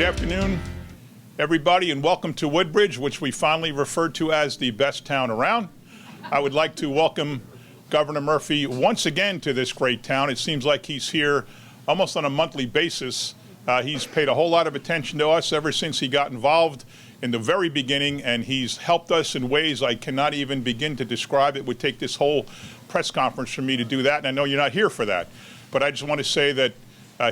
Good afternoon, everybody, and welcome to Woodbridge, which we finally referred to as the best town around. I would like to welcome Governor Murphy once again to this great town. It seems like he's here almost on a monthly basis. He's paid a whole lot of attention to us ever since he got involved in the very beginning, and he's helped us in ways I cannot even begin to describe. It would take this whole press conference for me to do that, and I know you're not here for that. But I just want to say that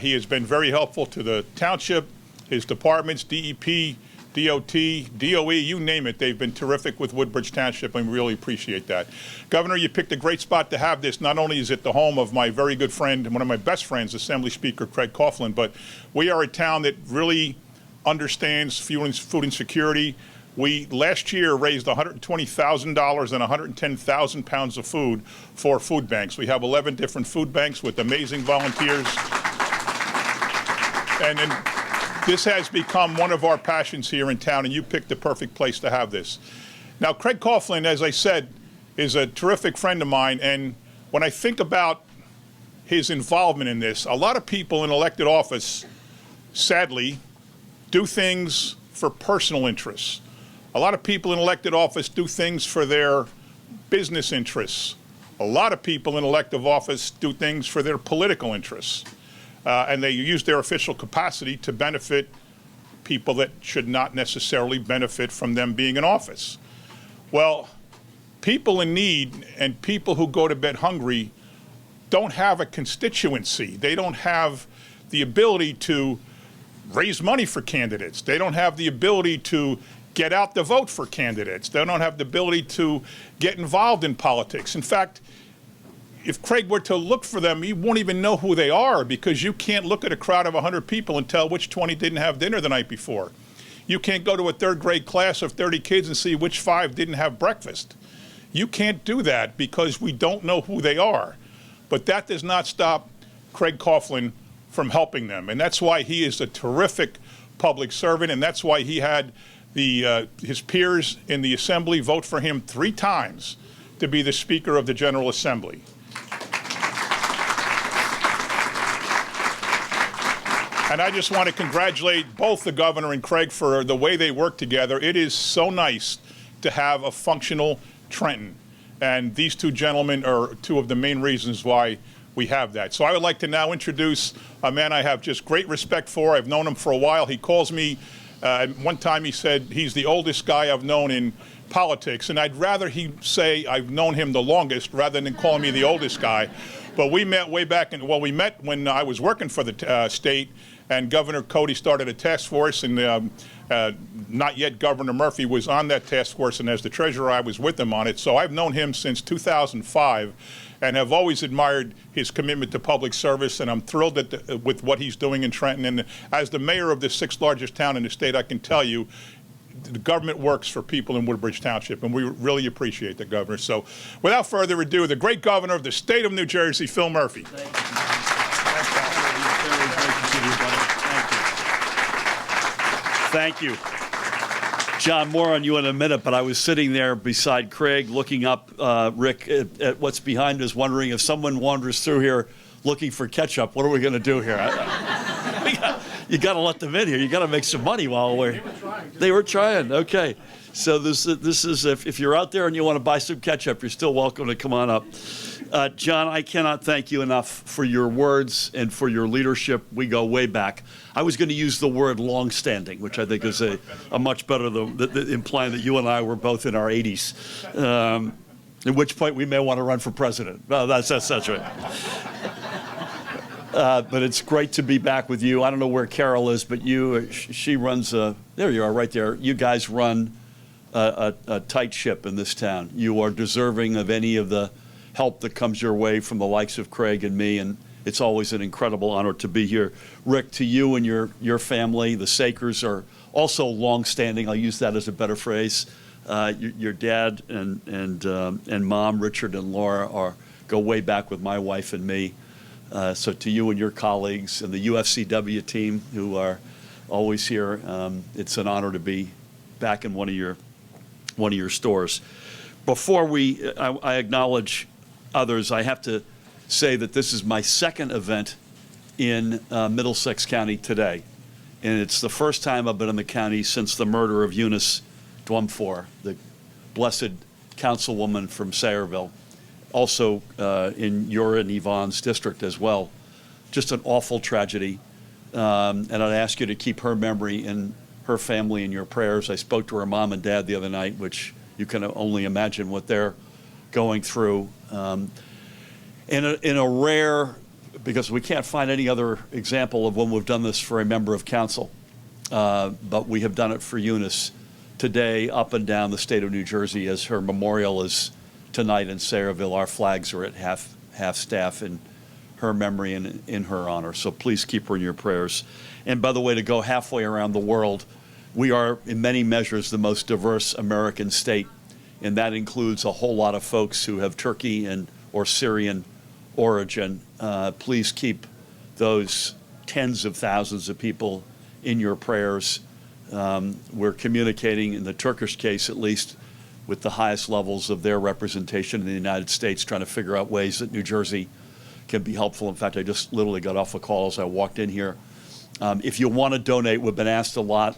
he has been very helpful to the township, his departments, DEP, DOT, DOE, you name it. They've been terrific with Woodbridge Township, and we really appreciate that. Governor, you picked a great spot to have this. Not only is it the home of my very good friend and one of my best friends, Assembly Speaker Craig Coughlin, but we are a town that really understands food insecurity. We last year raised $120,000 and 110,000 pounds of food for food banks. We have 11 different food banks with amazing volunteers. And this has become one of our passions here in town, and you picked the perfect place to have this. Now, Craig Coughlin, as I said, is a terrific friend of mine, and when I think about his involvement in this, a lot of people in elected office, sadly, do things for personal interests. A lot of people in elected office do things for their business interests. A lot of people in elective office do things for their political interests. And they use their official capacity to benefit people that should not necessarily benefit from them being in office. Well, people in need and people who go to bed hungry don't have a constituency. They don't have the ability to raise money for candidates. They don't have the ability to get out the vote for candidates. They don't have the ability to get involved in politics. In fact, if Craig were to look for them, he won't even know who they are, because you can't look at a crowd of 100 people and tell which 20 didn't have dinner the night before. You can't go to a third grade class of 30 kids and see which 5 didn't have breakfast. You can't do that because we don't know who they are. But that does not stop Craig Coughlin from helping them. And that's why he is a terrific public servant, and that's why he had his peers in the Assembly vote for him 3 times to be the Speaker of the General Assembly. And I just want to congratulate both the governor and Craig for the way they work together. It is so nice to have a functional Trenton. And these 2 gentlemen are 2 of the main reasons why we have that. So I would like to now introduce a man I have just great respect for. I've known him for a while. He calls me, one time he said he's the oldest guy I've known in politics. And I'd rather he say I've known him the longest rather than calling me the oldest guy. But we met way back we met when I was working for the state, and Governor Cody started a task force, and not yet Governor Murphy was on that task force, and as the treasurer, I was with him on it. So I've known him since 2005 and have always admired his commitment to public service, and I'm thrilled with what he's doing in Trenton. And as the mayor of the 6th largest town in the state, I can tell you, the government works for people in Woodbridge Township, and we really appreciate the governor. So without further ado, the great governor of the state of New Jersey, Phil Murphy. Thank you. John, more on you in a minute, but I was sitting there beside Craig looking up, Rick, at what's behind us, wondering if someone wanders through here looking for ketchup, what are we going to do here? You got to let them in here. You got to make some money while we're... They were trying. Okay. So this is if you're out there and you want to buy some ketchup, you're still welcome to come on up. John, I cannot thank you enough for your words and for your leadership. We go way back. I was going to use the word long-standing, which I think is a much better implying that you and I were both in our 80s. At which point we may want to run for president. Well, that's right. But it's great to be back with you. I don't know where Carol is, but she runs there you are, right there. You guys run a tight ship in this town. You are deserving of any of the help that comes your way from the likes of Craig and me, and it's always an incredible honor to be here. Rick, to you and your family, the Sakers are also long-standing. I'll use that as a better phrase. Your dad and mom, Richard and Laura, go way back with my wife and me. So to you and your colleagues and the UFCW team who are always here, it's an honor to be back in one of your stores. Before I acknowledge others, I have to say that this is my second event in Middlesex County today. And it's the first time I've been in the county since the murder of Eunice Dwumfor, the blessed councilwoman from Sayreville, also in your and Yvonne's district as well. Just an awful tragedy. And I'd ask you to keep her memory and her family in your prayers. I spoke to her mom and dad the other night, which you can only imagine what they're going through. In a rare, because we can't find any other example of when we've done this for a member of council, but we have done it for Eunice today up and down the state of New Jersey as her memorial is tonight in Sayreville. Our flags are at half staff in her memory and in her honor. So please keep her in your prayers. And by the way, to go halfway around the world, we are in many measures the most diverse American state, and that includes a whole lot of folks who have Turkey or Syrian origin. Please keep those tens of thousands of people in your prayers. We're communicating, in the Turkish case at least, with the highest levels of their representation in the United States, trying to figure out ways that New Jersey can be helpful. In fact, I just literally got off a call as I walked in here. If you want to donate, we've been asked a lot.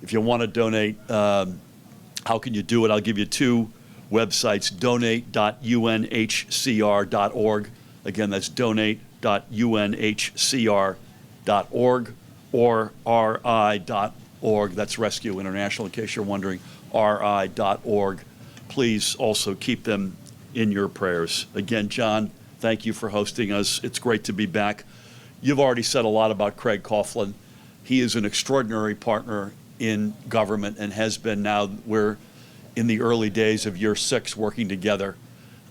If you want to donate, how can you do it? I'll give you two websites, donate.unhcr.org. Again, that's donate.unhcr.org, or ri.org. That's Rescue International, in case you're wondering, ri.org. Please also keep them in your prayers. Again, John, thank you for hosting us. It's great to be back. You've already said a lot about Craig Coughlin. He is an extraordinary partner in government and has been now. We're in the early days of year 6 working together,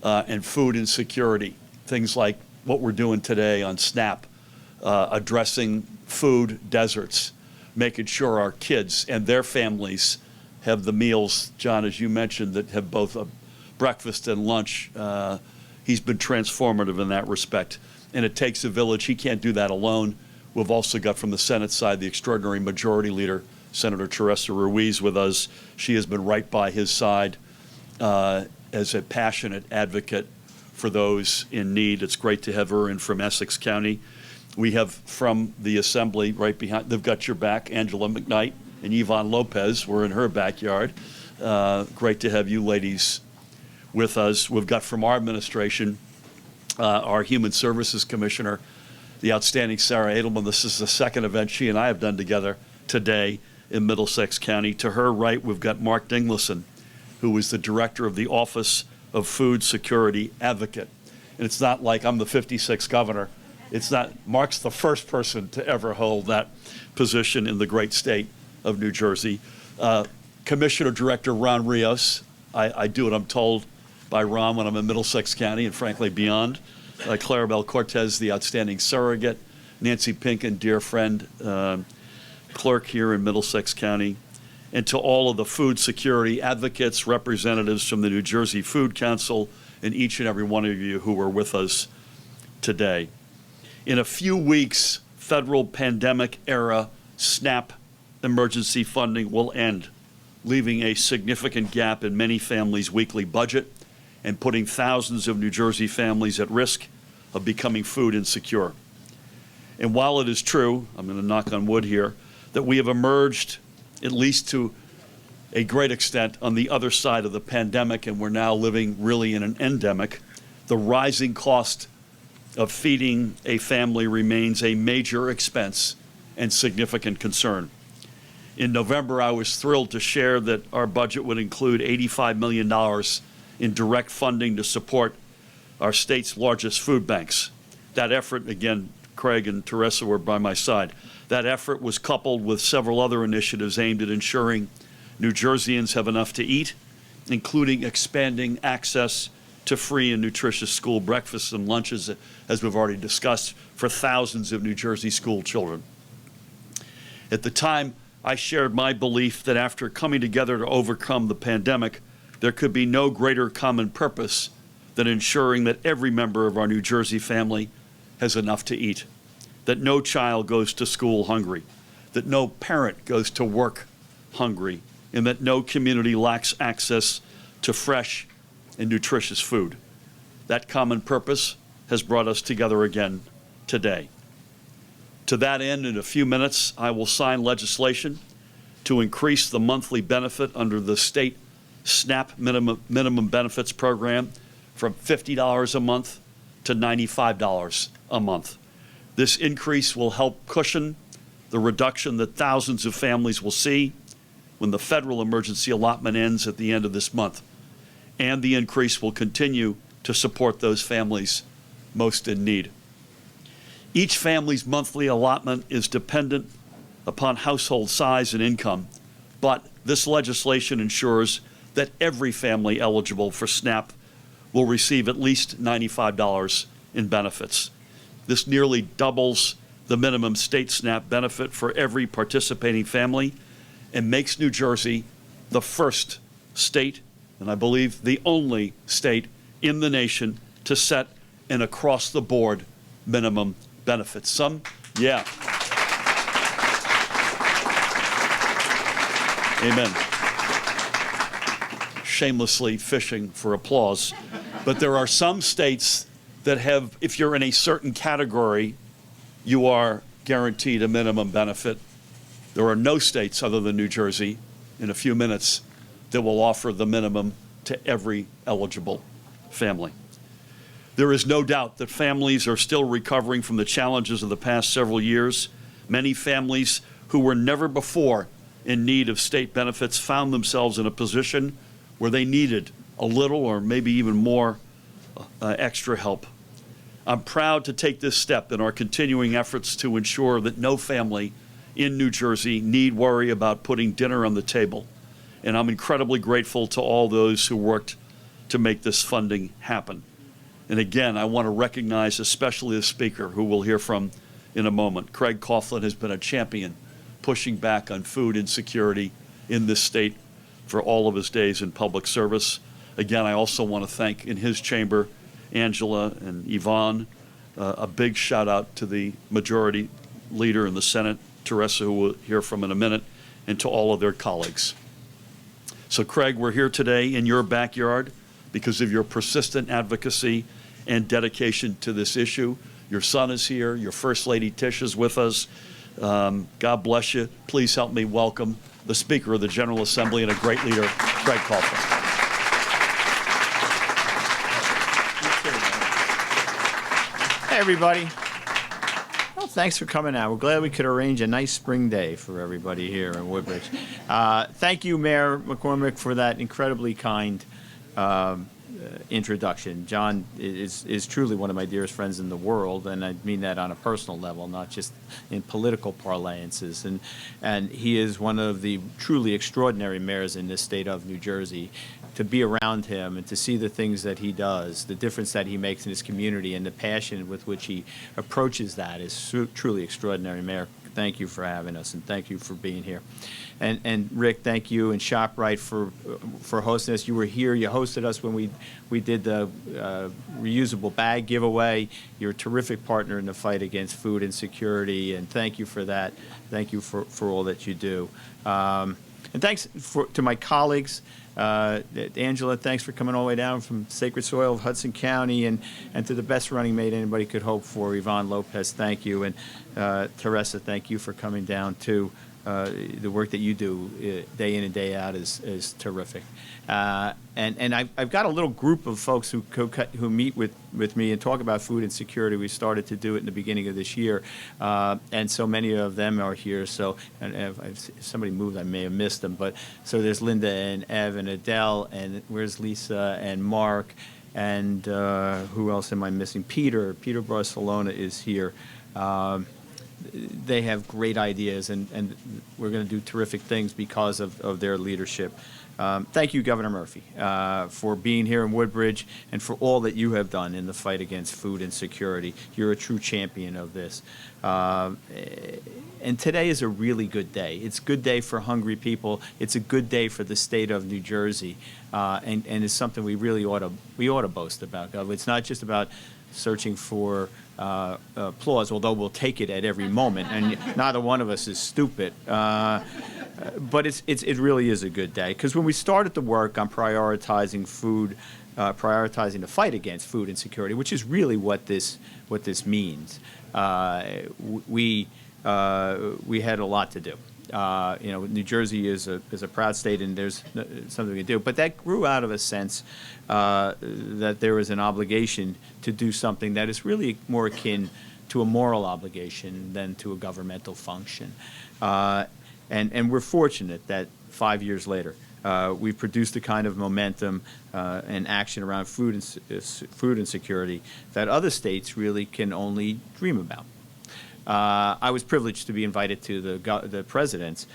and food insecurity, things like what we're doing today on SNAP, addressing food deserts, making sure our kids and their families have the meals, John, as you mentioned, that have both a breakfast and lunch. He's been transformative in that respect. And it takes a village. He can't do that alone. We've also got from the Senate side the extraordinary Majority Leader, Senator Teresa Ruiz, with us. She has been right by his side as a passionate advocate for those in need. It's great to have her in from Essex County. We have from the Assembly right behind, they've got your back, Angela McKnight and Yvonne Lopez. We're in her backyard. Great to have you ladies with us. We've got from our administration, our Human Services Commissioner, the outstanding Sarah Edelman. This is the second event she and I have done together today in Middlesex County. To her right, we've got Mark Dingleson, who is the director of the Office of Food Security Advocate. And it's not like I'm the 56th governor. It's not, Mark's the first person to ever hold that position in the great state of New Jersey. Commissioner Director Ron Rios. I do what I'm told by Ron when I'm in Middlesex County and frankly beyond. Claribel Cortez, the outstanding surrogate. Nancy Pinkin, dear friend, clerk here in Middlesex County. And to all of the food security advocates, representatives from the New Jersey Food Council, and each and every one of you who are with us today. In a few weeks, federal pandemic era SNAP emergency funding will end, leaving a significant gap in many families' weekly budget and putting thousands of New Jersey families at risk of becoming food insecure. And while it is true, I'm going to knock on wood here, that we have emerged, at least to a great extent, on the other side of the pandemic, and we're now living really in an endemic, the rising cost of feeding a family remains a major expense and significant concern. In November, I was thrilled to share that our budget would include $85 million in direct funding to support our state's largest food banks. That effort, again, Craig and Teresa were by my side. That effort was coupled with several other initiatives aimed at ensuring New Jerseyans have enough to eat, including expanding access to free and nutritious school breakfasts and lunches, as we've already discussed, for thousands of New Jersey school children. At the time, I shared my belief that after coming together to overcome the pandemic, there could be no greater common purpose than ensuring that every member of our New Jersey family has enough to eat, that no child goes to school hungry, that no parent goes to work hungry, and that no community lacks access to fresh and nutritious food. That common purpose has brought us together again today. To that end, in a few minutes, I will sign legislation to increase the monthly benefit under the state SNAP minimum benefits program from $50 a month to $95 a month. This increase will help cushion the reduction that thousands of families will see when the federal emergency allotment ends at the end of this month. And the increase will continue to support those families most in need. Each family's monthly allotment is dependent upon household size and income, but this legislation ensures that every family eligible for SNAP will receive at least $95 in benefits. This nearly doubles the minimum state SNAP benefit for every participating family and makes New Jersey the first state, and I believe the only state in the nation, to set an across-the-board minimum benefit. Yeah. Amen. Shamelessly fishing for applause. But there are some states that have, if you're in a certain category, you are guaranteed a minimum benefit. There are no states other than New Jersey, in a few minutes, that will offer the minimum to every eligible family. There is no doubt that families are still recovering from the challenges of the past several years. Many families who were never before in need of state benefits found themselves in a position where they needed a little or maybe even more extra help. I'm proud to take this step in our continuing efforts to ensure that no family in New Jersey need worry about putting dinner on the table. And I'm incredibly grateful to all those who worked to make this funding happen. And again, I want to recognize especially the speaker, who we'll hear from in a moment. Craig Coughlin has been a champion pushing back on food insecurity in this state for all of his days in public service. Again, I also want to thank in his chamber Angela and Yvonne. A big shout out to the majority leader in the Senate, Teresa, who we'll hear from in a minute, and to all of their colleagues. So Craig, we're here today in your backyard because of your persistent advocacy and dedication to this issue. Your son is here. Your First Lady Tish is with us. God bless you. Please help me welcome the Speaker of the General Assembly and a great leader, Craig Coughlin. Hey, everybody. Well, thanks for coming out. We're glad we could arrange a nice spring day for everybody here in Woodbridge. Thank you, Mayor McCormick, for that incredibly kind introduction. John is truly one of my dearest friends in the world, and I mean that on a personal level, not just in political parlances. And he is one of the truly extraordinary mayors in this state of New Jersey. To be around him and to see the things that he does, the difference that he makes in his community, and the passion with which he approaches that is truly extraordinary. Mayor, thank you for having us, and thank you for being here. And Rick, thank you, and ShopRite for hosting us. You were here. You hosted us when we did the reusable bag giveaway. You're a terrific partner in the fight against food insecurity, and thank you for that. Thank you for all that you do. And thanks to my colleagues. Angela, thanks for coming all the way down from sacred soil of Hudson County, and to the best running mate anybody could hope for, Yvonne Lopez, thank you. And Teresa, thank you for coming down too. The work that you do day in and day out is terrific. And I've got a little group of folks who meet with me and talk about food insecurity. We started to do it in the beginning of this year, and so many of them are here. So, and if somebody moved, I may have missed them. But so there's Linda and Ev and Adele, and where's Lisa and Mark, and who else am I missing? Peter Barcelona is here. They have great ideas, and we're going to do terrific things because of their leadership. Thank you, Governor Murphy, for being here in Woodbridge and for all that you have done in the fight against food insecurity. You're a true champion of this. And today is a really good day. It's a good day for hungry people. It's a good day for the state of New Jersey, and it's something we really ought to boast about. It's not just about searching for applause, although we'll take it at every moment, and neither one of us is stupid. But it really is a good day, because when we started the work on prioritizing food prioritizing the fight against food insecurity, which is really what this means. We had a lot to do. New Jersey is a proud state, and there's something we can do. But that grew out of a sense that there was an obligation to do something that is really more akin to a moral obligation than to a governmental function. And we're fortunate that 5 years later, we've produced the kind of momentum and action around food insecurity that other states really can only dream about. I was privileged to be invited to the President's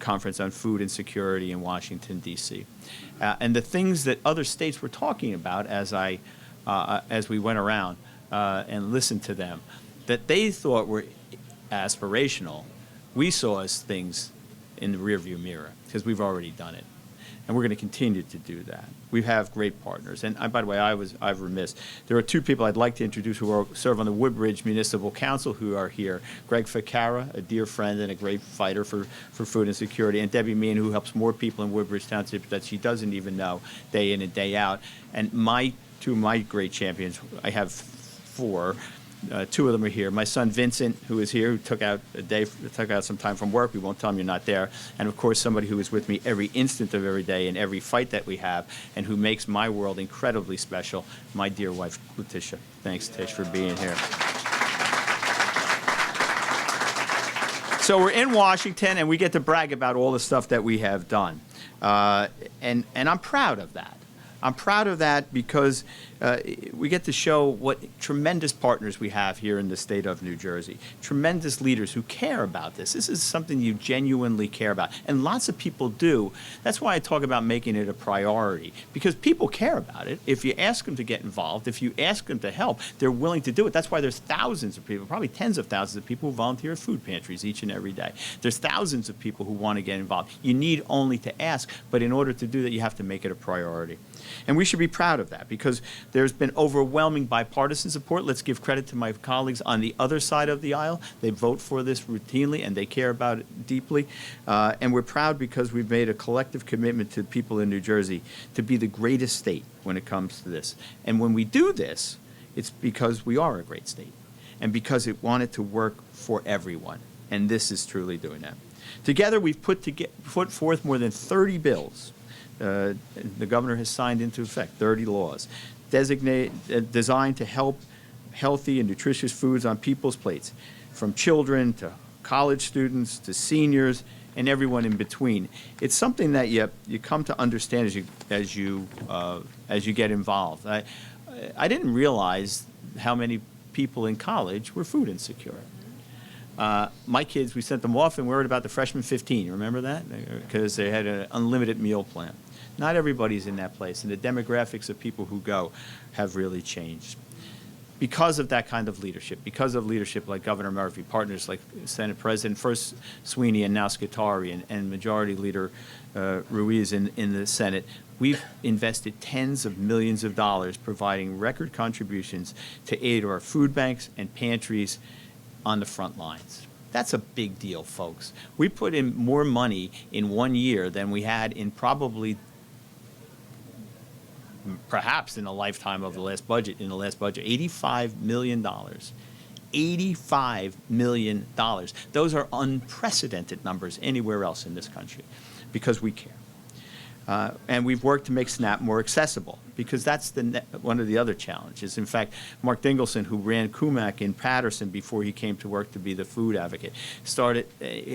Conference on Food Insecurity in Washington, D.C. And the things that other states were talking about as we went around and listened to them, that they thought were aspirational, we saw as things in the rearview mirror, because we've already done it. And we're going to continue to do that. We have great partners. And by the way, I've remiss. There are two people I'd like to introduce who serve on the Woodbridge Municipal Council who are here. Greg Ficarra, a dear friend and a great fighter for food insecurity, and Debbie Meehan, who helps more people in Woodbridge Township that she doesn't even know day in and day out. And two of my great champions, I have four. Two of them are here. My son Vincent, who is here, who took out some time from work. We won't tell him you're not there. And of course, somebody who is with me every instant of every day in every fight that we have, and who makes my world incredibly special, my dear wife, Letitia. Thanks, Tish, for being here. So we're in Washington, and we get to brag about all the stuff that we have done. And I'm proud of that. I'm proud of that because we get to show what tremendous partners we have here in the state of New Jersey, tremendous leaders who care about this. This is something you genuinely care about, and lots of people do. That's why I talk about making it a priority, because people care about it. If you ask them to get involved, if you ask them to help, they're willing to do it. That's why there's thousands of people, probably tens of thousands of people who volunteer at food pantries each and every day. There's thousands of people who want to get involved. You need only to ask, but in order to do that, you have to make it a priority. And we should be proud of that, because there's been overwhelming bipartisan support. Let's give credit to my colleagues on the other side of the aisle. They vote for this routinely, and they care about it deeply. And we're proud because we've made a collective commitment to people in New Jersey to be the greatest state when it comes to this. And when we do this, it's because we are a great state, and because it wanted to work for everyone. And this is truly doing that. Together, we've put forth more than 30 bills. The governor has signed into effect 30 laws designed to help healthy and nutritious foods on people's plates, from children to college students to seniors and everyone in between. It's something that you come to understand as you get involved. I didn't realize how many people in college were food insecure. My kids, we sent them off and worried about the freshman 15. You remember that? Because they had an unlimited meal plan. Not everybody's in that place, and the demographics of people who go have really changed. Because of that kind of leadership, because of leadership like Governor Murphy, partners like Senate President first Sweeney and now Scutari, and Majority Leader Ruiz in the Senate, we've invested tens of millions of dollars providing record contributions to aid our food banks and pantries on the front lines. That's a big deal, folks. We put in more money in 1 year than we had in perhaps in the lifetime of the last budget, $85 million. $85 million. Those are unprecedented numbers anywhere else in this country, because we care. And we've worked to make SNAP more accessible, because that's one of the other challenges. In fact, Mark Dingleson, who ran CUMAC in Patterson before he came to work to be the food advocate,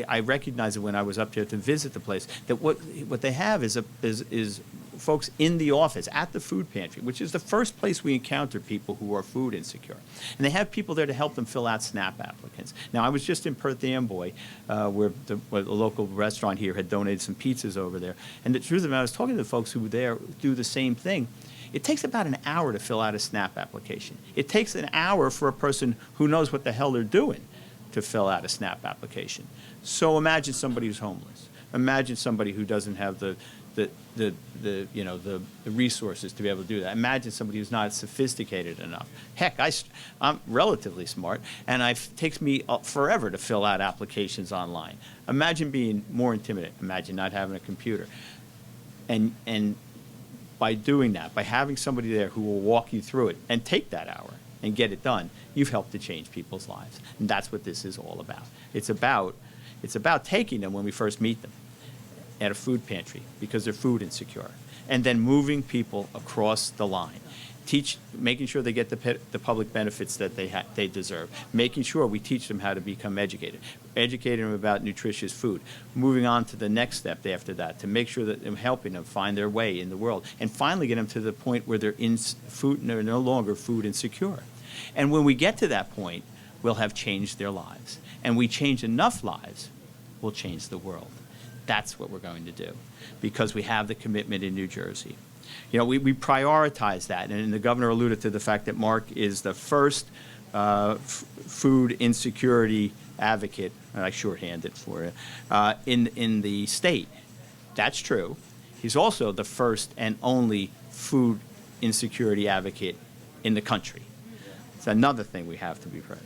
I recognized it when I was up there to visit the place, that what they have is folks in the office at the food pantry, which is the first place we encounter people who are food insecure. And they have people there to help them fill out SNAP applicants. Now, I was just in Perth Amboy, where a local restaurant here had donated some pizzas over there. And the truth of it, I was talking to the folks who there do the same thing. It takes about an hour to fill out a SNAP application. It takes an hour for a person who knows what the hell they're doing to fill out a SNAP application. So imagine somebody who's homeless. Imagine somebody who doesn't have the resources to be able to do that. Imagine somebody who's not sophisticated enough. Heck, I'm relatively smart, and it takes me forever to fill out applications online. Imagine being more intimidated. Imagine not having a computer. And by doing that, by having somebody there who will walk you through it and take that hour and get it done, you've helped to change people's lives. And that's what this is all about. It's about taking them when we first meet them at a food pantry because they're food insecure, and then moving people across the line. Making sure they get the public benefits that they deserve, making sure we teach them how to become educating them about nutritious food, moving on to the next step after that to make sure that I'm helping them find their way in the world, and finally get them to the point where they're no longer food insecure. And when we get to that point, we'll have changed their lives. And we change enough lives, we'll change the world. That's what we're going to do because we have the commitment in New Jersey. You know, we prioritize that, and the governor alluded to the fact that Mark is the first food insecurity advocate, and I shorthand it for you, in the state. That's true. He's also the first and only food insecurity advocate in the country. It's another thing we have to be proud of.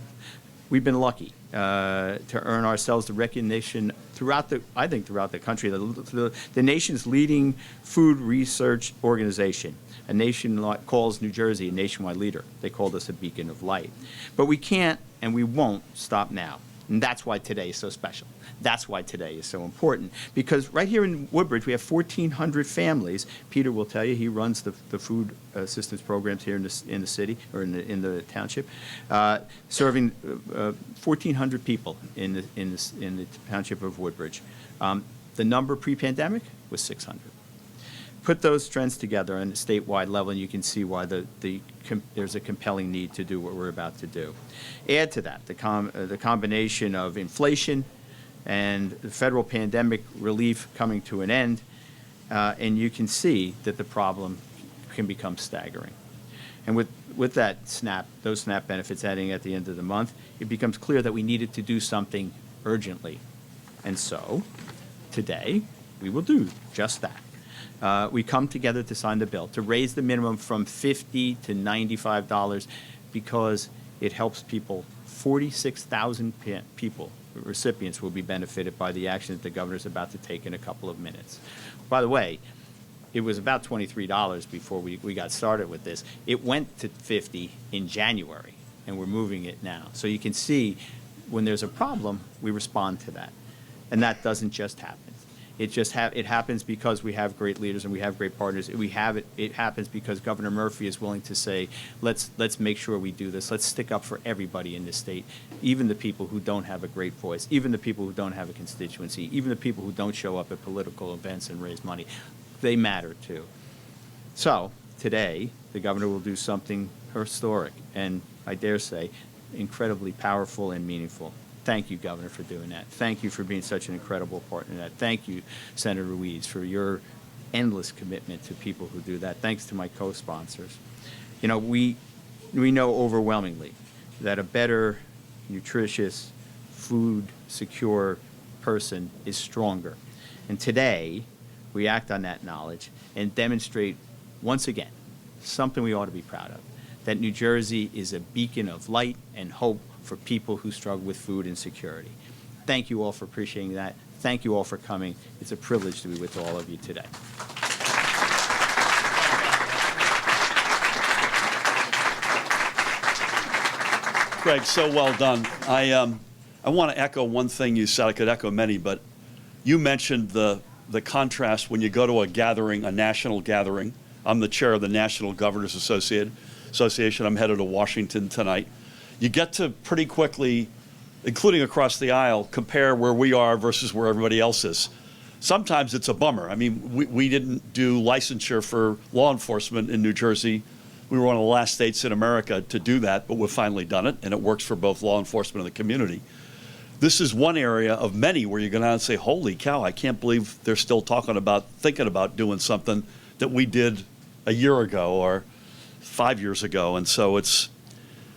We've been lucky to earn ourselves the recognition throughout the country. The nation's leading food research organization, a nation calls New Jersey a nationwide leader. They called us a beacon of light. But we can't and we won't stop now. And that's why today is so special. That's why today is so important. Because right here in Woodbridge, we have 1,400 families. Peter will tell you, he runs the food assistance programs here in the city, or in the township, serving 1,400 people in the township of Woodbridge. The number pre-pandemic was 600. Put those trends together on a statewide level, and you can see why there's a compelling need to do what we're about to do. Add to that the combination of inflation and the federal pandemic relief coming to an end, and you can see that the problem can become staggering. And with those SNAP benefits adding at the end of the month, it becomes clear that we needed to do something urgently. And so, today, we will do just that. We come together to sign the bill, to raise the minimum from $50 to $95 because it helps people. 46,000 people, recipients, will be benefited by the action that the governor's about to take in a couple of minutes. By the way, it was about $23 before we got started with this. It went to $50 in January, and we're moving it now. So you can see when there's a problem, we respond to that. And that doesn't just happen. It happens because we have great leaders and we have great partners. It happens because Governor Murphy is willing to say, let's make sure we do this. Let's stick up for everybody in this state, even the people who don't have a great voice, even the people who don't have a constituency, even the people who don't show up at political events and raise money. They matter too. So today, the governor will do something historic and, I dare say, incredibly powerful and meaningful. Thank you, Governor, for doing that. Thank you for being such an incredible partner in that. Thank you, Senator Ruiz, for your endless commitment to people who do that. Thanks to my co-sponsors. You know, we know overwhelmingly that a better, nutritious, food-secure person is stronger. And today, we act on that knowledge and demonstrate, once again, something we ought to be proud of, that New Jersey is a beacon of light and hope for people who struggle with food insecurity. Thank you all for appreciating that. Thank you all for coming. It's a privilege to be with all of you today. Greg, so well done. I want to echo one thing you said. I could echo many, but you mentioned the contrast when you go to a gathering, a national gathering. I'm the chair of the National Governors Association. I'm headed to Washington tonight. You get to pretty quickly, including across the aisle, compare where we are versus where everybody else is. Sometimes it's a bummer. I mean, we didn't do licensure for law enforcement in New Jersey. We were one of the last states in America to do that, but we've finally done it, and it works for both law enforcement and the community. This is one area of many where you're going to say, holy cow, I can't believe they're still thinking about doing something that we did a year ago or 5 years ago. And so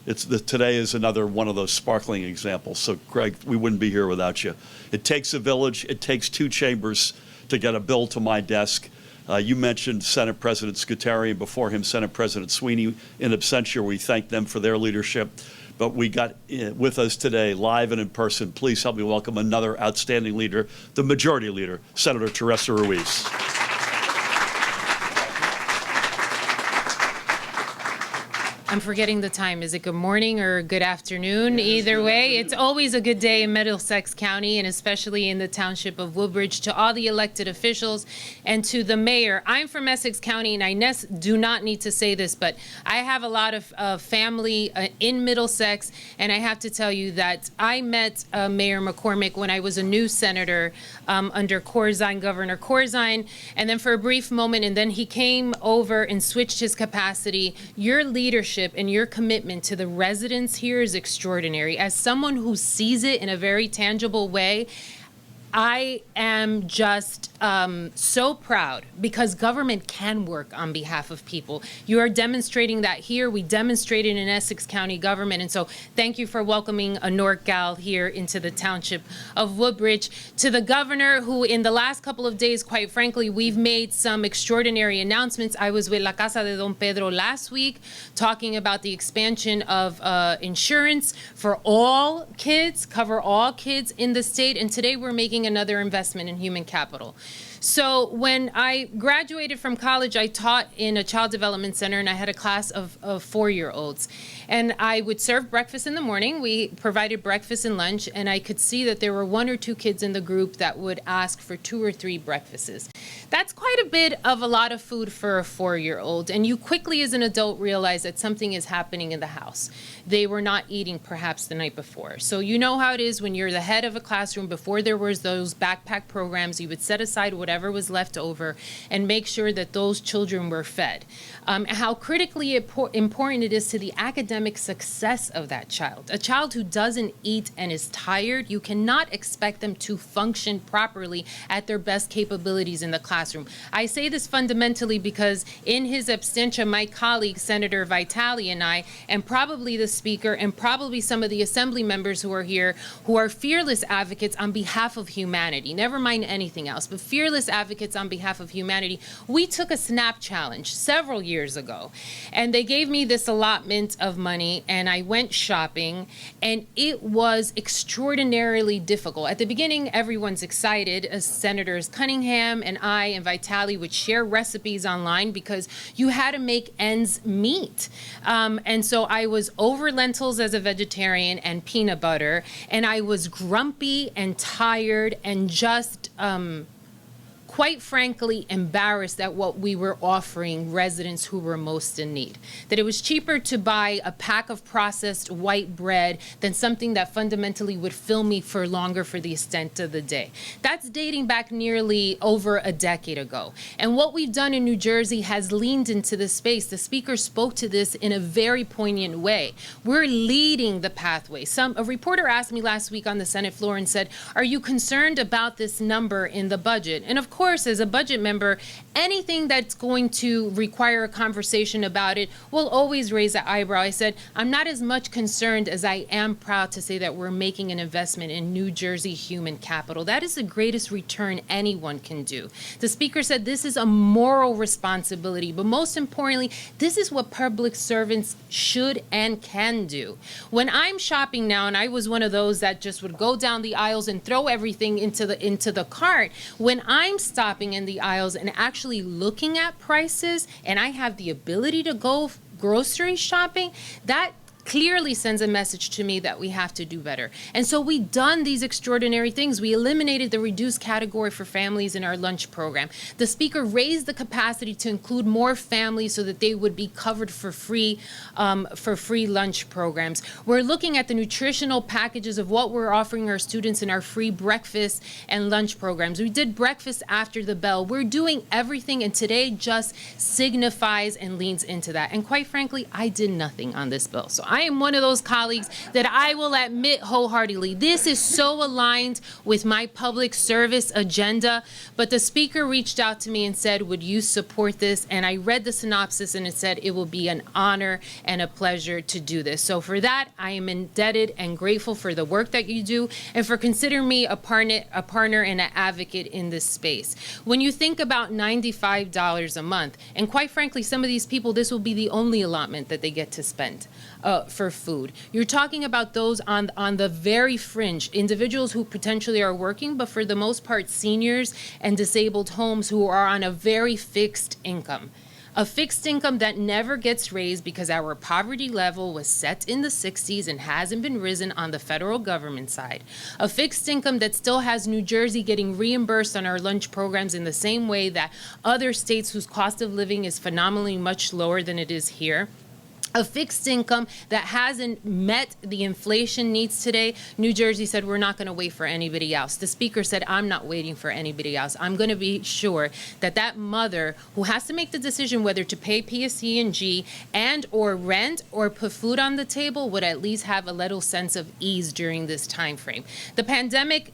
today is another one of those sparkling examples. So, Greg, we wouldn't be here without you. It takes a village. It takes two chambers to get a bill to my desk. You mentioned Senate President Scuteri, and before him, Senate President Sweeney. In absentia, we thank them for their leadership. But we got with us today, live and in person. Please help me welcome another outstanding leader, the Majority Leader, Senator Teresa Ruiz. I'm forgetting the time. Is it good morning or good afternoon? Either way, it's always a good day in Middlesex County, and especially in the township of Woodbridge. To all the elected officials and to the mayor. I'm from Essex County, and I do not need to say this, but I have a lot of family in Middlesex, and I have to tell you that I met Mayor McCormick when I was a new senator under Corzine, Governor Corzine, and then for a brief moment, and then he came over and switched his capacity. Your leadership and your commitment to the residents here is extraordinary. As someone who sees it in a very tangible way, I am just so proud because government can work on behalf of people. You are demonstrating that here. We demonstrated in Essex County government. And so thank you for welcoming a North gal here into the township of Woodbridge. To the governor, who in the last couple of days, quite frankly, we've made some extraordinary announcements. I was with La Casa de Don Pedro last week talking about the expansion of insurance for all kids, cover all kids in the state. And today we're making another investment in human capital. So when I graduated from college, I taught in a child development center, and I had a class of 4-year-olds. And I would serve breakfast in the morning. We provided breakfast and lunch, and I could see that there were 1 or 2 kids in the group that would ask for 2 or 3 breakfasts. That's quite a bit of a lot of food for a 4-year-old, and you quickly as an adult realize that something is happening in the house. They were not eating perhaps the night before. So you know how it is when you're the head of a classroom. Before there was those backpack programs, you would set aside whatever was left over and make sure that those children were fed. How critically important it is to the academic success of that child. A child who doesn't eat and is tired, you cannot expect them to function properly at their best capabilities in the classroom. I say this fundamentally because in his absentia, my colleague, Senator Vitale, and I, and probably the speaker and probably some of the assembly members who are here, who are fearless advocates on behalf of humanity, never mind anything else, but fearless advocates on behalf of humanity, we took a SNAP challenge several years ago. And they gave me this allotment of money, and I went shopping, and it was extraordinarily difficult. At the beginning, everyone's excited. As Senators Cunningham and I and Vitale would share recipes online because you had to make ends meet. And so I was over lentils as a vegetarian and peanut butter, and I was grumpy and tired and just quite frankly embarrassed at what we were offering residents who were most in need. That it was cheaper to buy a pack of processed white bread than something that fundamentally would fill me for longer for the extent of the day. That's dating back nearly over a decade ago. And what we've done in New Jersey has leaned into this space. The speaker spoke to this in a very poignant way. We're leading the pathway. A reporter asked me last week on the Senate floor and said, "Are you concerned about this number in the budget?" And of course, as a budget member, anything that's going to require a conversation about it will always raise an eyebrow. I said, I'm not as much concerned as I am proud to say that we're making an investment in New Jersey human capital. That is the greatest return anyone can do. The speaker said this is a moral responsibility, but most importantly, this is what public servants should and can do. When I'm shopping now, and I was one of those that just would go down the aisles and throw everything into the cart, when I'm stopping in the aisles and actually looking at prices, and I have the ability to go grocery shopping, that clearly sends a message to me that we have to do better. And so we've done these extraordinary things. We eliminated the reduced category for families in our lunch program. The speaker raised the capacity to include more families so that they would be covered for free lunch programs. We're looking at the nutritional packages of what we're offering our students in our free breakfast and lunch programs. We did breakfast after the bell. We're doing everything, and today just signifies and leans into that. And quite frankly, I did nothing on this bill. So I am one of those colleagues that I will admit wholeheartedly, this is so aligned with my public service agenda, but the speaker reached out to me and said, would you support this? And I read the synopsis and it said it will be an honor and a pleasure to do this. So for that, I am indebted and grateful for the work that you do and for considering me a partner and an advocate in this space. When you think about $95 a month, and quite frankly, some of these people, this will be the only allotment that they get to spend for food. You're talking about those on the very fringe, individuals who potentially are working, but for the most part, seniors and disabled homes who are on a very fixed income. A fixed income that never gets raised because our poverty level was set in the 60s and hasn't been risen on the federal government side. A fixed income that still has New Jersey getting reimbursed on our lunch programs in the same way that other states whose cost of living is phenomenally much lower than it is here. A fixed income that hasn't met the inflation needs today. New Jersey said, we're not going to wait for anybody else. The speaker said, I'm not waiting for anybody else. I'm going to be sure that that mother who has to make the decision whether to pay PSE&G and or rent or put food on the table would at least have a little sense of ease during this time frame. The pandemic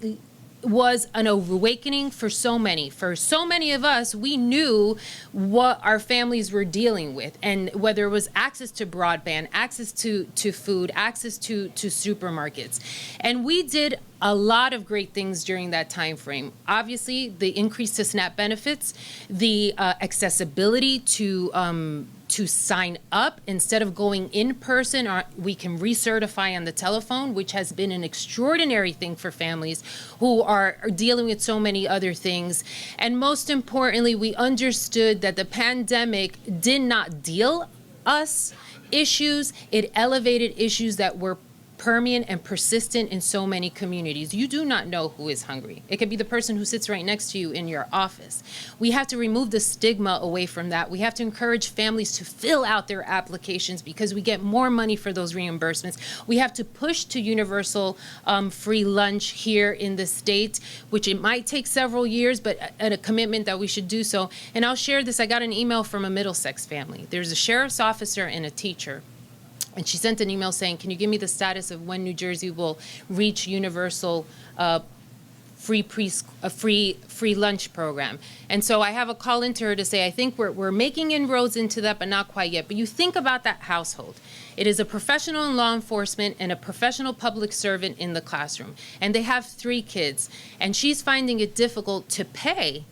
was an awakening for so many. For so many of us, we knew what our families were dealing with, and whether it was access to broadband, access to food, access to supermarkets. And we did a lot of great things during that time frame. Obviously, the increase to SNAP benefits, the accessibility to sign up instead of going in person, or we can recertify on the telephone, which has been an extraordinary thing for families who are dealing with so many other things. And most importantly, we understood that the pandemic did not deal us issues, it elevated issues that were permeant and persistent in so many communities. You do not know who is hungry. It could be the person who sits right next to you in your office. We have to remove the stigma away from that. We have to encourage families to fill out their applications because we get more money for those reimbursements. We have to push to universal free lunch here in the state, which it might take several years, but a commitment that we should do so. And I'll share this. I got an email from a Middlesex family. There's a sheriff's officer and a teacher. And she sent an email saying, can you give me the status of when New Jersey will reach universal free lunch program? And so I have a call into her to say, I think we're making inroads into that, but not quite yet. But you think about that household. It is a professional in law enforcement and a professional public servant in the classroom. And they have 3 kids. And she's finding it difficult to pay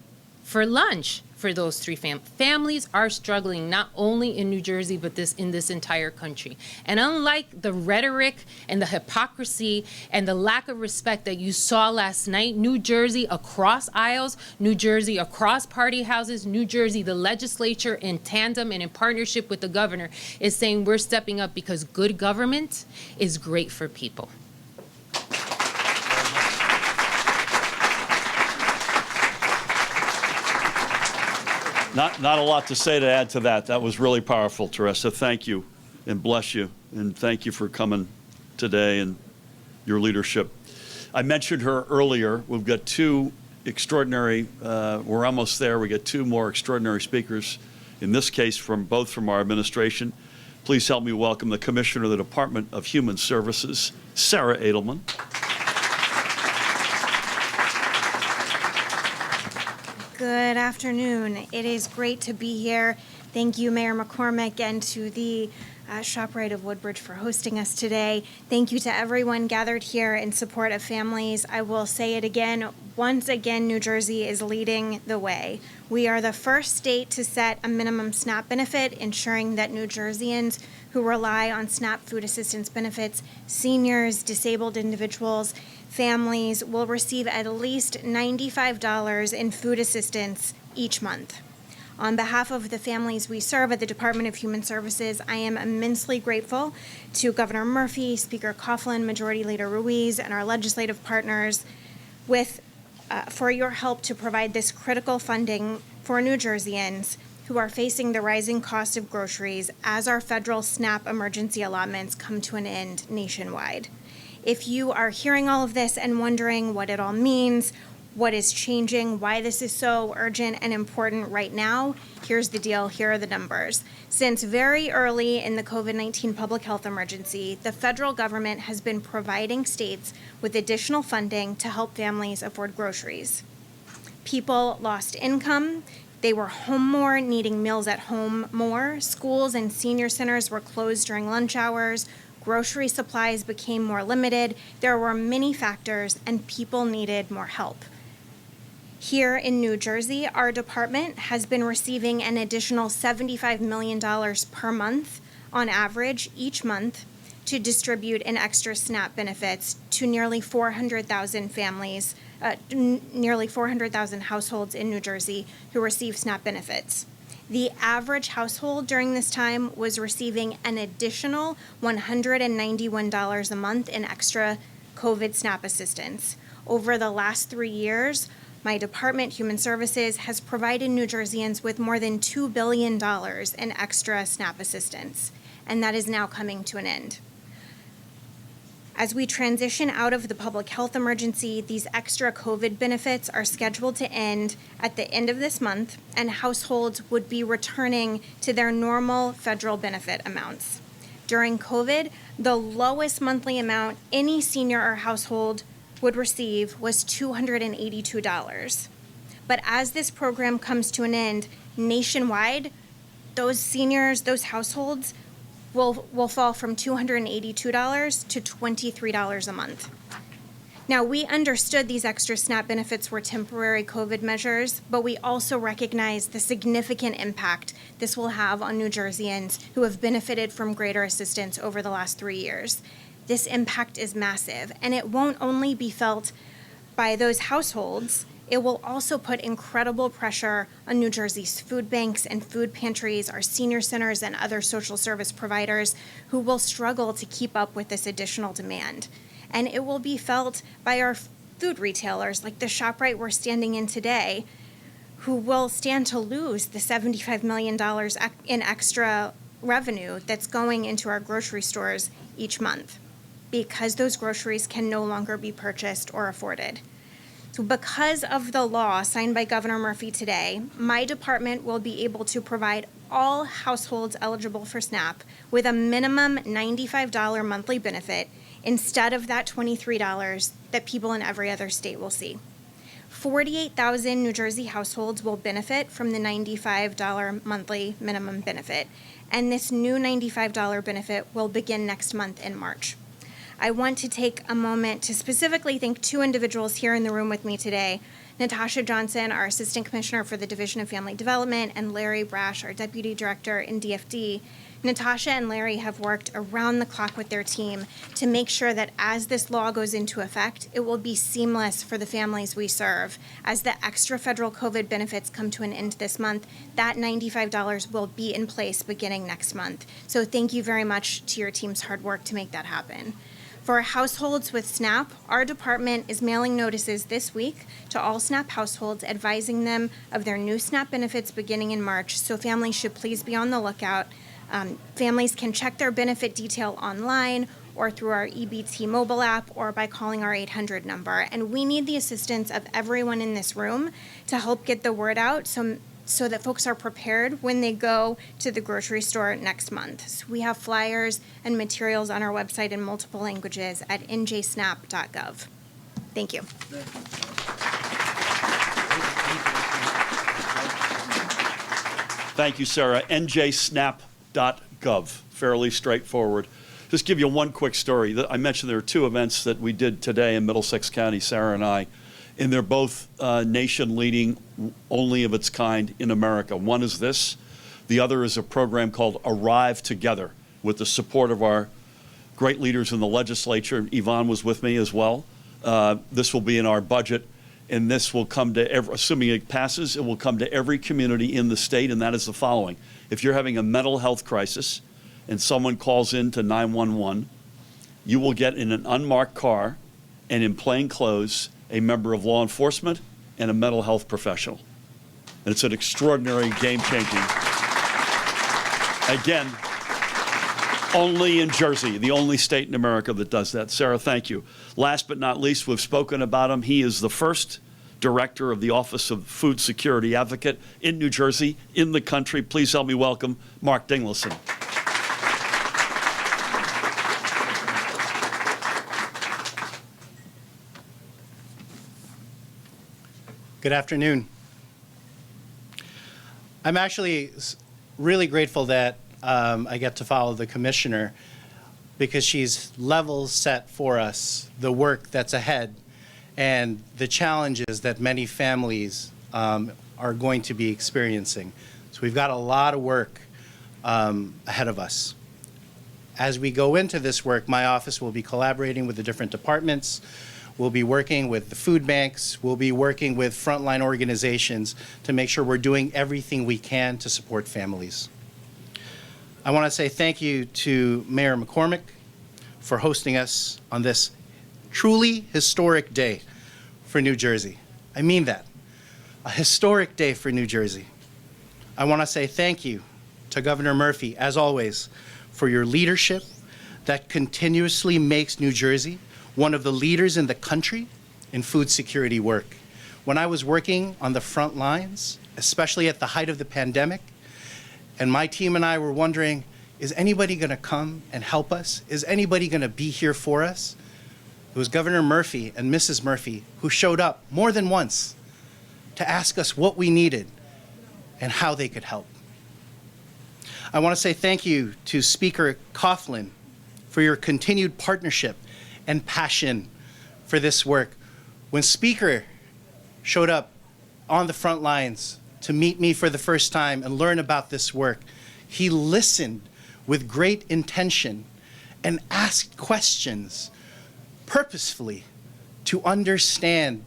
for lunch for those 3 families are struggling, not only in New Jersey, but in this entire country. And unlike the rhetoric and the hypocrisy and the lack of respect that you saw last night, New Jersey across aisles, New Jersey across party houses, New Jersey, the legislature in tandem and in partnership with the governor is saying we're stepping up because good government is great for people. Not a lot to say to add to that. That was really powerful, Teresa. Thank you, and bless you, and thank you for coming today and your leadership. I mentioned her earlier. We've got 2 extraordinary, we're almost there. We got 2 more extraordinary speakers, in this case both from our administration. Please help me welcome the Commissioner of the Department of Human Services, Sarah Edelman. Good afternoon. It is great to be here. Thank you, Mayor McCormick, and to the ShopRite of Woodbridge for hosting us today. Thank you to everyone gathered here in support of families. I will say it again. Once again, New Jersey is leading the way. We are the first state to set a minimum SNAP benefit, ensuring that New Jerseyans who rely on SNAP food assistance benefits, seniors, disabled individuals, families will receive at least $95 in food assistance each month. On behalf of the families we serve at the Department of Human Services, I am immensely grateful to Governor Murphy, Speaker Coughlin, Majority Leader Ruiz, and our legislative partners for your help to provide this critical funding for New Jerseyans who are facing the rising cost of groceries as our federal SNAP emergency allotments come to an end nationwide. If you are hearing all of this and wondering what it all means, what is changing, why this is so urgent and important right now, here's the deal, here are the numbers. Since very early in the COVID-19 public health emergency, the federal government has been providing states with additional funding to help families afford groceries. People lost income, they were home more, needing meals at home more, schools and senior centers were closed during lunch hours, grocery supplies became more limited, there were many factors, and people needed more help. Here in New Jersey, our department has been receiving an additional $75 million per month on average each month to distribute in extra SNAP benefits to nearly 400,000 families, nearly 400,000 households in New Jersey who receive SNAP benefits. The average household during this time was receiving an additional $191 a month in extra COVID SNAP assistance. Over the last 3 years, my department, Human Services, has provided New Jerseyans with more than $2 billion in extra SNAP assistance, and that is now coming to an end. As we transition out of the public health emergency, these extra COVID benefits are scheduled to end at the end of this month, and households would be returning to their normal federal benefit amounts. During COVID, the lowest monthly amount any senior or household would receive was $282. But as this program comes to an end, nationwide, those seniors, those households, will fall from $282 to $23 a month. Now, we understood these extra SNAP benefits were temporary COVID measures, but we also recognize the significant impact this will have on New Jerseyans who have benefited from greater assistance over the last 3 years. This impact is massive, and it won't only be felt by those households. It will also put incredible pressure on New Jersey's food banks and food pantries, our senior centers, and other social service providers who will struggle to keep up with this additional demand. And it will be felt by our food retailers, like the ShopRite we're standing in today, who will stand to lose the $75 million in extra revenue that's going into our grocery stores each month, because those groceries can no longer be purchased or afforded. So because of the law signed by Governor Murphy today, my department will be able to provide all households eligible for SNAP with a minimum $95 monthly benefit instead of that $23 that people in every other state will see. 48,000 New Jersey households will benefit from the $95 monthly minimum benefit, and this new $95 benefit will begin next month in March. I want to take a moment to specifically thank two individuals here in the room with me today, Natasha Johnson, our Assistant Commissioner for the Division of Family Development, and Larry Brash, our Deputy Director in DFD. Natasha and Larry have worked around the clock with their team to make sure that as this law goes into effect, it will be seamless for the families we serve. As the extra federal COVID benefits come to an end this month, that $95 will be in place beginning next month. So thank you very much to your team's hard work to make that happen. For households with SNAP, our department is mailing notices this week to all SNAP households advising them of their new SNAP benefits beginning in March, so families should please be on the lookout. Families can check their benefit detail online or through our EBT mobile app or by calling our 800 number. And we need the assistance of everyone in this room to help get the word out so that folks are prepared when they go to the grocery store next month. So we have flyers and materials on our website in multiple languages at njsnap.gov. Thank you. Thank you, Sarah. njsnap.gov, fairly straightforward. Just give you one quick story. I mentioned there are two events that we did today in Middlesex County, Sarah and I, and they're both nation-leading, only of its kind in America. One is this. The other is a program called Arrive Together, with the support of our great leaders in the legislature. Yvonne was with me as well. This will be in our budget, and this will come to assuming it passes, it will come to every community in the state, and that is the following. If you're having a mental health crisis and someone calls in to 911, you will get in an unmarked car and in plain clothes a member of law enforcement and a mental health professional. And it's an extraordinary, game-changing. Again, only in Jersey, the only state in America that does that. Sarah, thank you. Last but not least, we've spoken about him. He is the first director of the Office of Food Security Advocate in New Jersey, in the country. Please help me welcome Mark Dingleson. Good afternoon. I'm actually really grateful that I get to follow the commissioner because she's level set for us the work that's ahead and the challenges that many families are going to be experiencing. So we've got a lot of work ahead of us. As we go into this work, my office will be collaborating with the different departments. We'll be working with the food banks. We'll be working with frontline organizations to make sure we're doing everything we can to support families. I want to say thank you to Mayor McCormick for hosting us on this truly historic day for New Jersey. I mean that. A historic day for New Jersey. I want to say thank you to Governor Murphy, as always, for your leadership that continuously makes New Jersey one of the leaders in the country in food security work. When I was working on the front lines, especially at the height of the pandemic, and my team and I were wondering, is anybody going to come and help us? Is anybody going to be here for us? It was Governor Murphy and Mrs. Murphy who showed up more than once to ask us what we needed and how they could help. I want to say thank you to Speaker Coughlin for your continued partnership and passion for this work. When Speaker showed up on the front lines to meet me for the first time and learn about this work, he listened with great intention and asked questions purposefully to understand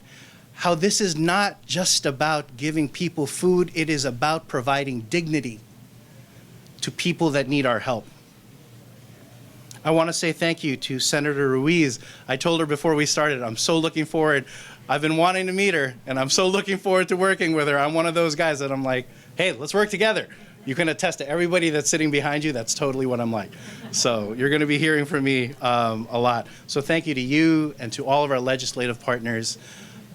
how this is not just about giving people food, it is about providing dignity to people that need our help. I want to say thank you to Senator Ruiz. I told her before we started, I'm so looking forward. I've been wanting to meet her, and I'm so looking forward to working with her. I'm one of those guys that I'm like, hey, let's work together. You can attest to everybody that's sitting behind you, that's totally what I'm like. So you're going to be hearing from me a lot. So thank you to you and to all of our legislative partners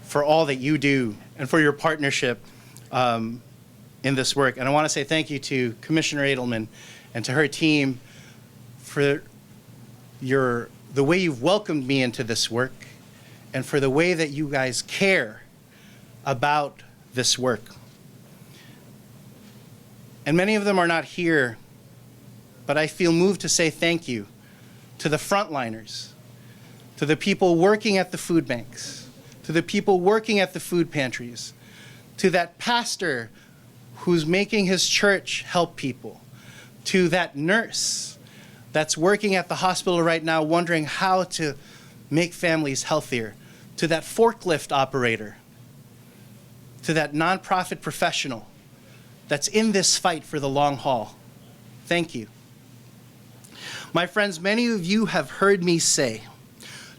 for all that you do and for your partnership in this work. And I want to say thank you to Commissioner Edelman and to her team for the way you've welcomed me into this work and for the way that you guys care about this work. And many of them are not here, but I feel moved to say thank you to the frontliners, to the people working at the food banks, to the people working at the food pantries, to that pastor who's making his church help people, to that nurse that's working at the hospital right now wondering how to make families healthier, to that forklift operator, to that nonprofit professional that's in this fight for the long haul. Thank you. My friends, many of you have heard me say,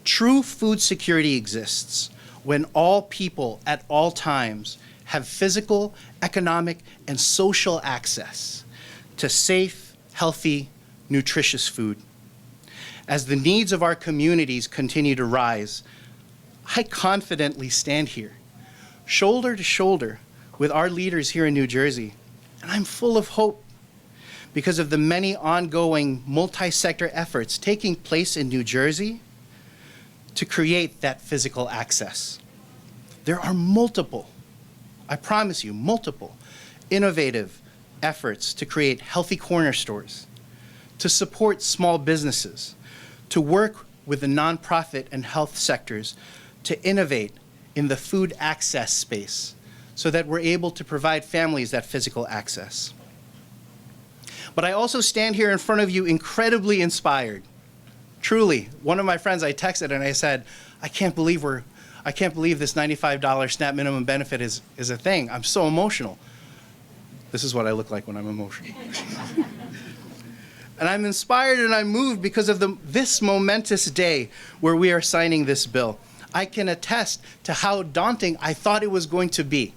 true food security exists when all people at all times have physical, economic, and social access to safe, healthy, nutritious food. As the needs of our communities continue to rise, I confidently stand here, shoulder to shoulder with our leaders here in New Jersey, and I'm full of hope because of the many ongoing multi-sector efforts taking place in New Jersey to create that physical access. There are multiple, I promise you, multiple innovative efforts to create healthy corner stores, to support small businesses, to work with the nonprofit and health sectors to innovate in the food access space so that we're able to provide families that physical access. But I also stand here in front of you incredibly inspired. Truly, one of my friends, I texted and I said, I can't believe this $95 SNAP minimum benefit is a thing. I'm so emotional. This is what I look like when I'm emotional. And I'm inspired and I'm moved because of this momentous day where we are signing this bill. I can attest to how daunting I thought it was going to be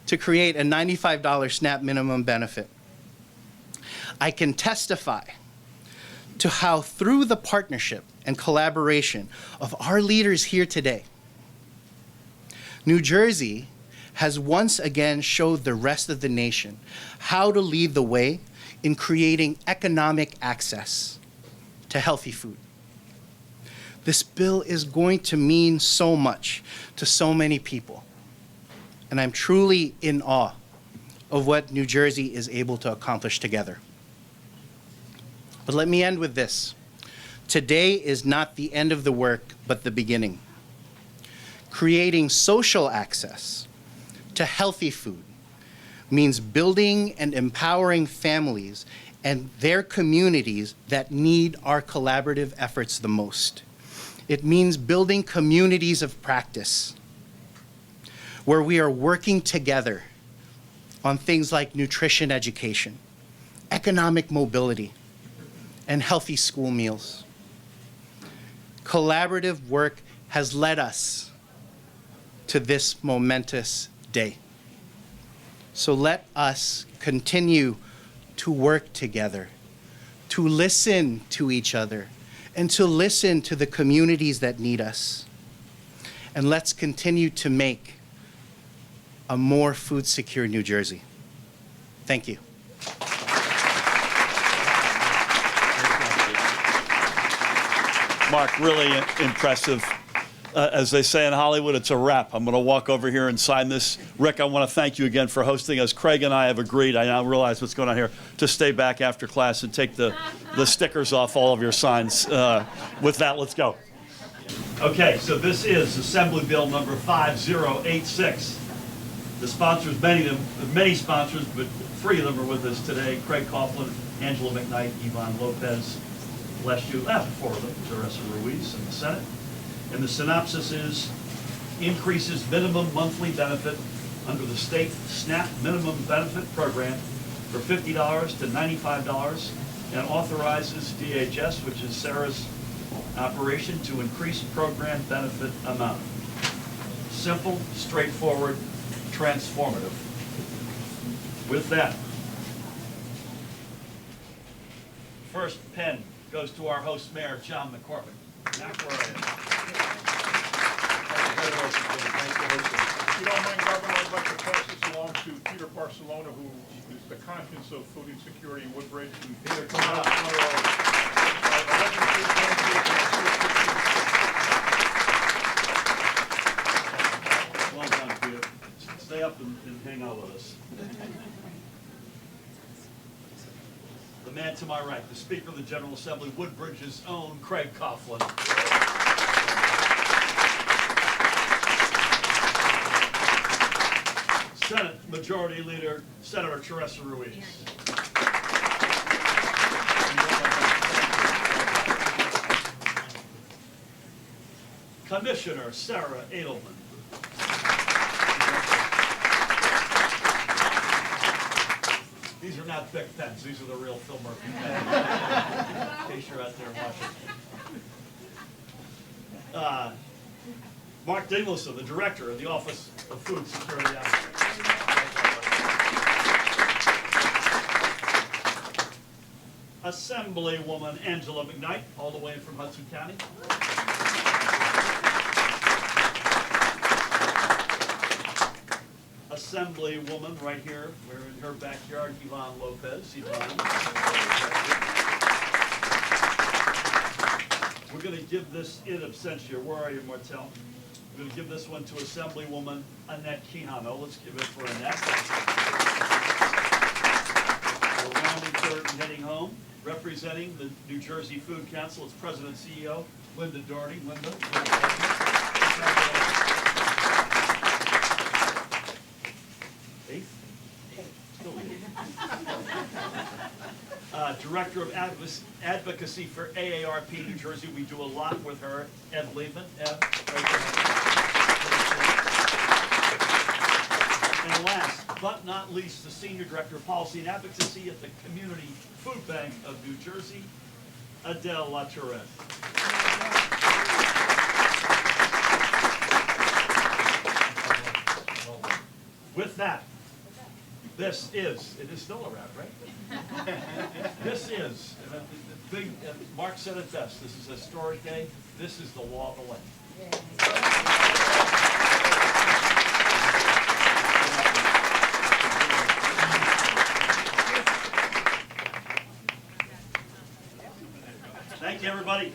to create a $95 SNAP minimum benefit. I can testify to how through the partnership and collaboration of our leaders here today, New Jersey has once again showed the rest of the nation how to lead the way in creating economic access to healthy food. This bill is going to mean so much to so many people, and I'm truly in awe of what New Jersey is able to accomplish together. But let me end with this. Today is not the end of the work, but the beginning. Creating social access to healthy food means building and empowering families and their communities that need our collaborative efforts the most. It means building communities of practice where we are working together on things like nutrition education, economic mobility, and healthy school meals. Collaborative work has led us to this momentous day. So let us continue to work together, to listen to each other, and to listen to the communities that need us. And let's continue to make a more food secure New Jersey. Thank you. Mark, really impressive. As they say in Hollywood, it's a wrap. I'm going to walk over here and sign this. Rick, I want to thank you again for hosting us. Craig and I have agreed, I now realize what's going on here, to stay back after class and take the stickers off all of your signs. With that, let's go. Okay, so this is Assembly Bill number 5086. The sponsors, many sponsors, but 3 of them are with us today. Craig Coughlin, Angela McKnight, Yvonne Lopez, bless you. 4 of them, Teresa Ruiz in the Senate. And the synopsis is increases minimum monthly benefit under the state SNAP minimum benefit program for $50 to $95 and authorizes DHS, which is Sarah's operation, to increase program benefit amount. Simple, straightforward, transformative. With that, first pen goes to our host mayor, John McCormick. Mac, where are you? If you don't mind, Governor, I'd like to pass this along to Peter Barcelona, who is the conscience of food insecurity in Woodbridge. And Peter, come on up. Well done, Peter. Stay up and hang out with us. The man to my right, the Speaker of the General Assembly, Woodbridge's own Craig Coughlin. Senate Majority Leader, Senator Teresa Ruiz. Commissioner Sarah Edelman. These are not Bic pens, these are the real Phil Murphy pens. In case you're out there watching. Mark Dingleson, the Director of the Office of Food Security Officer. Assemblywoman Angela McKnight, all the way from Hudson County. Assemblywoman right here, we're in her backyard, Yvonne Lopez. Yvonne. We're going to give this in absentia. Where are you, Martel? We're going to give this one to Assemblywoman Annette Quijano. Let's give it for Annette. We're rounding third and heading home. Representing the New Jersey Food Council, its President and CEO, Linda Doherty. Linda. Eighth? Still eighth. Director of Advocacy for AARP New Jersey. We do a lot with her. Ed Liebman. Ed. And last but not least, the Senior Director of Policy and Advocacy at the Community Food Bank of New Jersey, Adele Latourette. With that, this is, it is still a wrap, right? This is, Mark said it best, this is a historic day. This is the law of the land. Thank you, everybody.